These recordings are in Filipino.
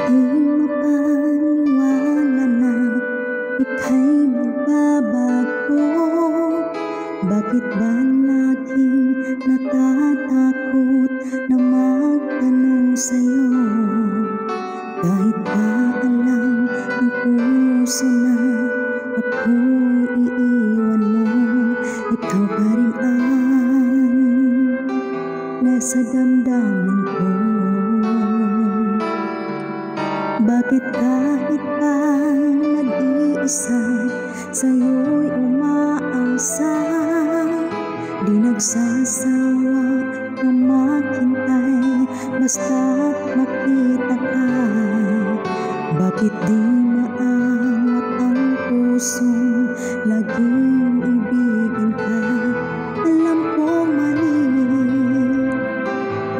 di mapaniwala na ika'y magbabago? Bakit ba laging natatakot na magtanong sa'yo? Kahit ba alam ng puso na ako'y iiwan mo, ikaw pa rin ang nasa damdamin ko. Bakit kahit pa nag-iisa, sa'yo'y umaasa, di nagsasawa na maghintay basta't makita ka? Bakit di maawat ang pusong laging ibigin ka? Alam kong mali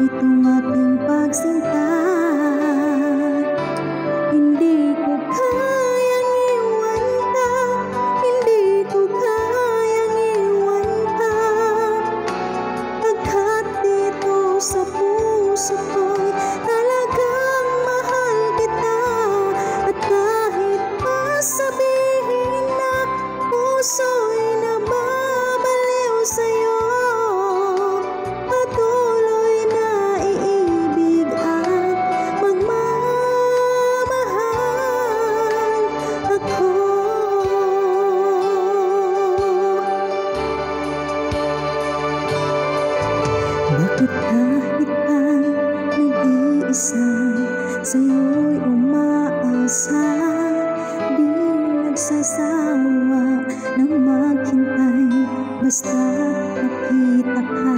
itong aking pagsinta. Hindi ko kayang iwan ka, hindi ko kayang iwan ka, pagkat dito sa puso ko'y talagang mahal kita. At kahit pa sabihin na puso'y nababaliw sa'yo, patuloy na iibig at magmamahal ako. Bakit kahit pa nag-iisa, sa'yo'y umaasa, di nagsasawa na maghintay basta't makita ka?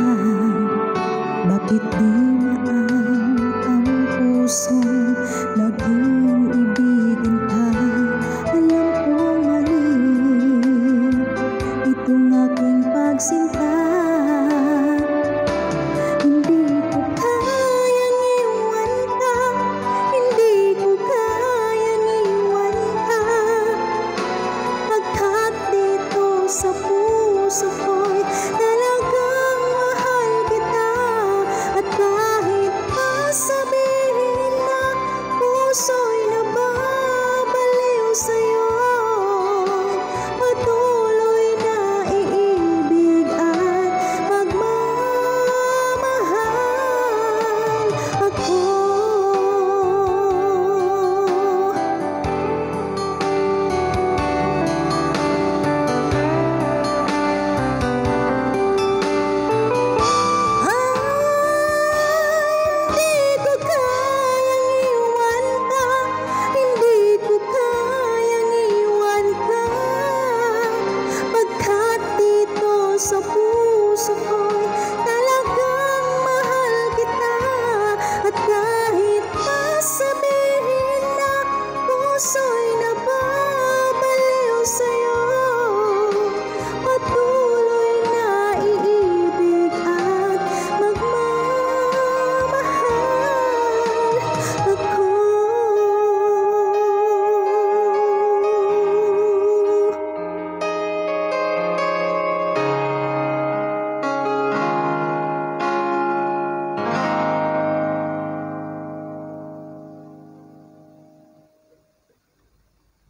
Bakit di maawat ang pusong laging ibig?